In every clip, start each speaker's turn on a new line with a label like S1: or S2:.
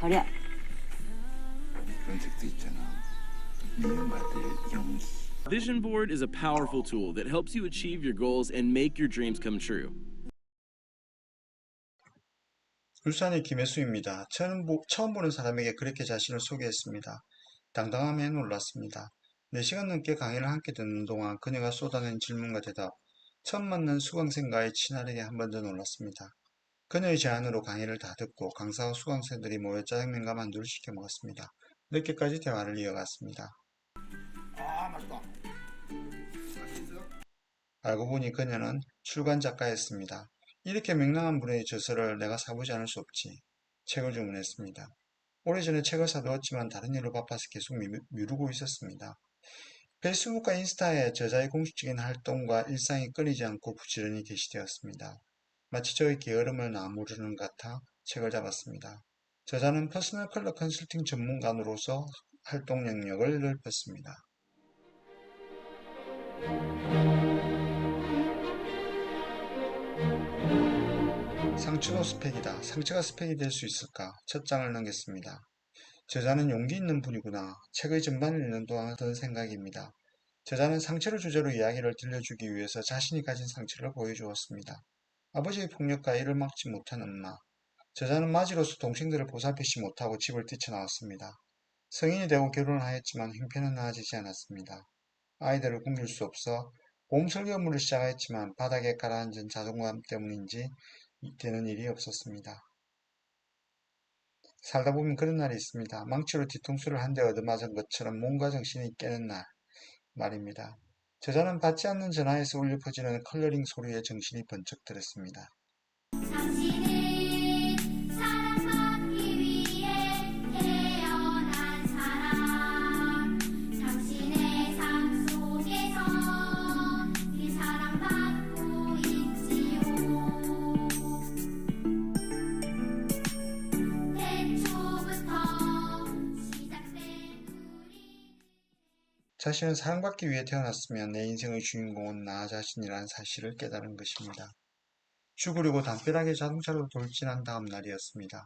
S1: 절약.
S2: 그런 책도 있잖아. 미움받을 용기.
S3: Vision Board is a powerful tool that helps you achieve your goals and make your dreams come true.
S4: 울산의 김혜수입니다. 처음 보는 사람에게 그렇게 자신을 소개했습니다. 당당함에 놀랐습니다. 4시간 넘게 강의를 함께 듣는 동안 그녀가 쏟아낸 질문과 대답, 처음 만난 수강생과의 친화력에 한 번 더 놀랐습니다. 그녀의 제안으로 강의를 다 듣고 강사와 수강생들이 모여 짜장면과 만두를 시켜 먹었습니다. 늦게까지 대화를 이어갔습니다.
S2: 아, 맛있다. 맛있어?
S4: 알고 보니 그녀는 출간 작가였습니다. 이렇게 명랑한 분의 저서를 내가 사보지 않을 수 없지. 책을 주문했습니다. 오래전에 책을 사두었지만 다른 일로 바빠서 계속 미루고 있었습니다. 페이스북과 인스타에 저자의 공식적인 활동과 일상이 끊이지 않고 부지런히 게시되었습니다. 마치 저의 게으름을 나무르는 것 같아 책을 잡았습니다. 저자는 퍼스널 컬러 컨설팅 전문가로서 활동 영역을 넓혔습니다. 상처도 스펙이다. 상처가 스펙이 될 수 있을까? 첫 장을 넘겼습니다. 저자는 용기 있는 분이구나. 책의 전반을 읽는 동안 든 생각입니다. 저자는 상처를 주제로 이야기를 들려주기 위해서 자신이 가진 상처를 보여주었습니다. 아버지의 폭력과 이를 막지 못한 엄마. 저자는 맞이로서 동생들을 보살피지 못하고 집을 뛰쳐나왔습니다. 성인이 되고 결혼을 하였지만 형편은 나아지지 않았습니다. 아이들을 굶길 수 없어 보험 설계 업무를 시작하였지만 바닥에 가라앉은 자존감 때문인지 되는 일이 없었습니다. 살다 보면 그런 날이 있습니다. 망치로 뒤통수를 한 대 얻어맞은 것처럼 몸과 정신이 깨는 날 말입니다. 저자는 받지 않는 전화에서 울려 퍼지는 컬러링 소리에 정신이 번쩍 들었습니다.
S5: 당신은 사랑받기 위해 태어난 사람. 당신의 삶 속에서 이 사랑받고 있지요. 태초부터 시작된 우리.
S4: 자신은 사랑받기 위해 태어났으면 내 인생의 주인공은 나 자신이라는 사실을 깨달은 것입니다. 죽으려고 담벼락에 자동차로 돌진한 다음 날이었습니다.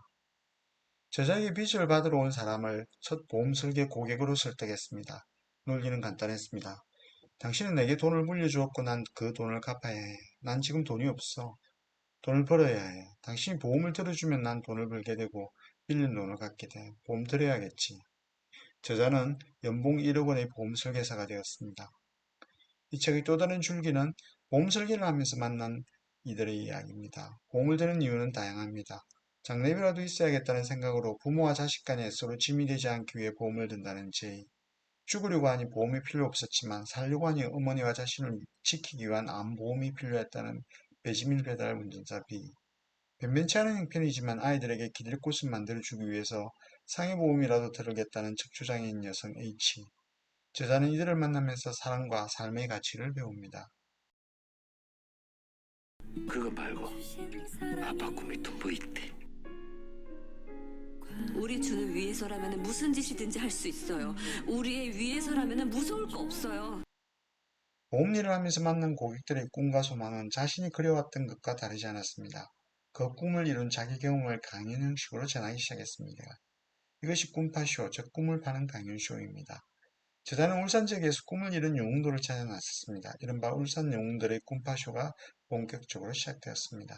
S4: 저자에게 빚을 받으러 온 사람을 첫 보험 설계 고객으로 설득했습니다. 논리는 간단했습니다. 당신은 내게 돈을 물려주었고 난 그 돈을 갚아야 해. 난 지금 돈이 없어. 돈을 벌어야 해. 당신이 보험을 들어주면 난 돈을 벌게 되고 빌린 돈을 갚게 돼. 보험 들어야겠지. 저자는 연봉 1억 원의 보험 설계사가 되었습니다. 이 책의 또 다른 줄기는 보험 설계를 하면서 만난 이들의 이야기입니다. 보험을 드는 이유는 다양합니다. 장래비라도 있어야겠다는 생각으로 부모와 자식 간에 서로 짐이 되지 않기 위해 보험을 든다는 제이. 죽으려고 하니 보험이 필요 없었지만 살려고 하니 어머니와 자신을 지키기 위한 암보험이 필요했다는 배지밀 배달 운전자 B. 변변치 않은 형편이지만 아이들에게 기댈 곳을 만들어주기 위해서 상해보험이라도 들겠다는 척추장애인 여성 H. 저자는 이들을 만나면서 사랑과 삶의 가치를 배웁니다.
S2: 그거 말고 아빠 꿈이 또 뭐 있대?
S6: 우리 주는 위해서라면 무슨 짓이든지 할 수 있어요. 우리의 위해서라면 무서울 거 없어요.
S4: 보험 일을 하면서 만난 고객들의 꿈과 소망은 자신이 그려왔던 것과 다르지 않았습니다. 그 꿈을 이룬 자기 경험을 강연 형식으로 전하기 시작했습니다. 이것이 꿈파쇼, 즉 꿈을 파는 강연쇼입니다. 저자는 울산 지역에서 꿈을 이룬 영웅들을 찾아 나섰습니다. 이른바 울산 영웅들의 꿈파쇼가 본격적으로 시작되었습니다.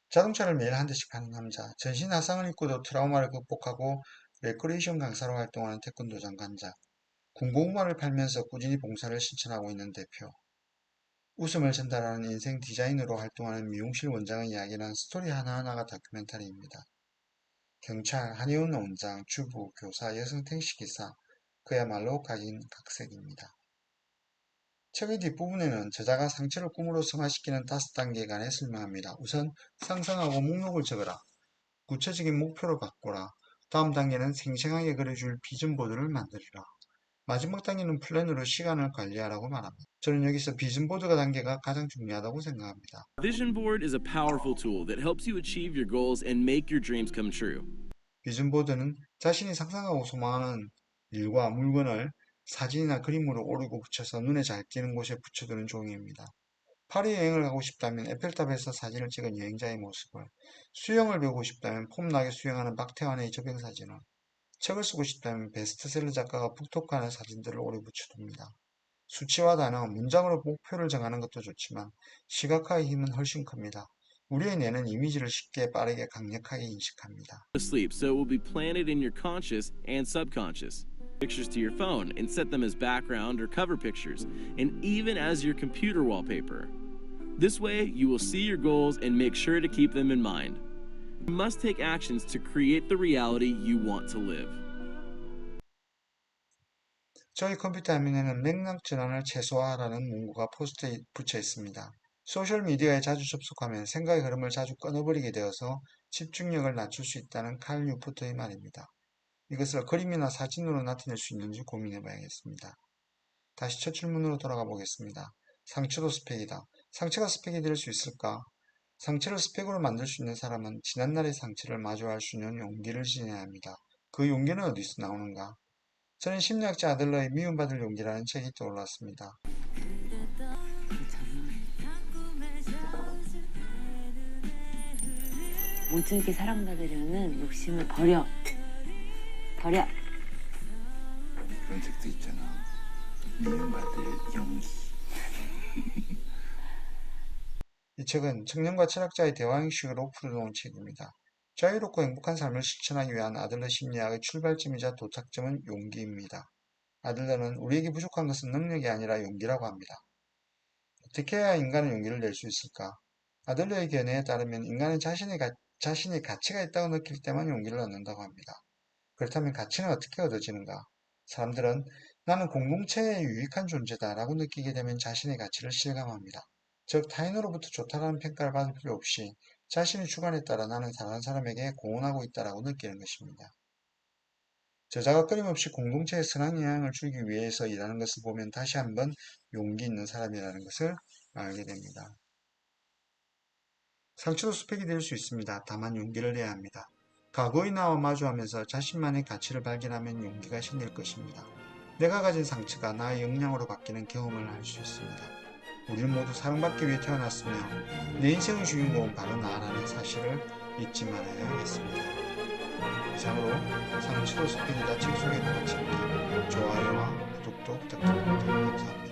S4: 자동차를 매일 한 대씩 파는 남자, 전신 화상을 입고도 트라우마를 극복하고 레크레이션 강사로 활동하는 태권도장 관장, 군고구마를 팔면서 꾸준히 봉사를 실천하고 있는 대표, 웃음을 전달하는 인생 디자이너로 활동하는 미용실 원장의 이야기는 스토리 하나하나가 다큐멘터리입니다. 경찰, 한의원 원장, 주부, 교사, 여성 택시기사, 그야말로 각인각색입니다. 책의 뒷부분에는 저자가 상처를 꿈으로 승화시키는 5단계에 관해 설명합니다. 우선 상상하고 목록을 적어라. 구체적인 목표를 바꾸라. 다음 단계는 생생하게 그려줄 비전보드를 만들어라. 마지막 단계는 플랜으로 시간을 관리하라고 말합니다. 저는 여기서 비전보드 단계가 가장 중요하다고 생각합니다.
S3: Vision Board is a powerful tool that helps you achieve your goals and make your dreams come true.
S4: 비전보드는 자신이 상상하고 소망하는 일과 물건을 사진이나 그림으로 오르고 붙여서 눈에 잘 띄는 곳에 붙여두는 종이입니다. 파리 여행을 가고 싶다면 에펠탑에서 사진을 찍은 여행자의 모습을, 수영을 배우고 싶다면 폼나게 수영하는 박태환의 저병 사진을, 책을 쓰고 싶다면 베스트셀러 작가가 북토크하는 사진들을 오래 붙여둡니다. 수치와 단어, 문장으로 목표를 정하는 것도 좋지만 시각화의 힘은 훨씬 큽니다. 우리의 뇌는 이미지를 쉽게 빠르게 강력하게 인식합니다.
S3: Sleep, so it will be planted in your conscious and subconscious. Pictures to your phone and set them as background or cover pictures, and even as your computer wallpaper. This way, you will see your goals and make sure to keep them in mind. You must take actions to create the reality you want to live.
S4: 저희 컴퓨터 화면에는 맥락 전환을 최소화하라는 문구가 포스트에 붙여 있습니다. 소셜미디어에 자주 접속하면 생각의 흐름을 자주 끊어버리게 되어서 집중력을 낮출 수 있다는 칼 뉴포트의 말입니다. 이것을 그림이나 사진으로 나타낼 수 있는지 고민해 봐야겠습니다. 다시 첫 질문으로 돌아가 보겠습니다. 상처도 스펙이다. 상처가 스펙이 될 수 있을까? 상처를 스펙으로 만들 수 있는 사람은 지난날의 상처를 마주할 수 있는 용기를 지녀야 합니다. 그 용기는 어디서 나오는가? 저는 심리학자 아들러의 미움받을 용기라는 책이 떠올랐습니다.
S1: 모질게 사랑받으려는 욕심을 버려.
S2: 그런 책도 있잖아. 미움받을 용기.
S4: 이 책은 청년과 철학자의 대화 형식으로 풀어놓은 책입니다. 자유롭고 행복한 삶을 실천하기 위한 아들러 심리학의 출발점이자 도착점은 용기입니다. 아들러는 우리에게 부족한 것은 능력이 아니라 용기라고 합니다. 어떻게 해야 인간은 용기를 낼 수 있을까? 아들러의 견해에 따르면 인간은 자신의 가치가 있다고 느낄 때만 용기를 얻는다고 합니다. 그렇다면 가치는 어떻게 얻어지는가? 사람들은 나는 공동체에 유익한 존재다 라고 느끼게 되면 자신의 가치를 실감합니다. 즉 타인으로부터 좋다라는 평가를 받을 필요 없이 자신의 주관에 따라 나는 다른 사람에게 공헌하고 있다라고 느끼는 것입니다. 저자가 끊임없이 공동체에 선한 영향을 주기 위해서 일하는 것을 보면 다시 한번 용기 있는 사람이라는 것을 알게 됩니다. 상처도 스펙이 될 수 있습니다. 다만 용기를 내야 합니다. 과거의 나와 마주하면서 자신만의 가치를 발견하면 용기가 생길 것입니다. 내가 가진 상처가 나의 역량으로 바뀌는 경험을 할 수 있습니다. 우리는 모두 사랑받기 위해 태어났으며 내 인생의 주인공은 바로 나라는 사실을 잊지 말아야 하겠습니다. 이상으로 상처도 스펙이다 책 속에 놓은 책기 좋아요와 구독도 부탁드립니다. 감사합니다.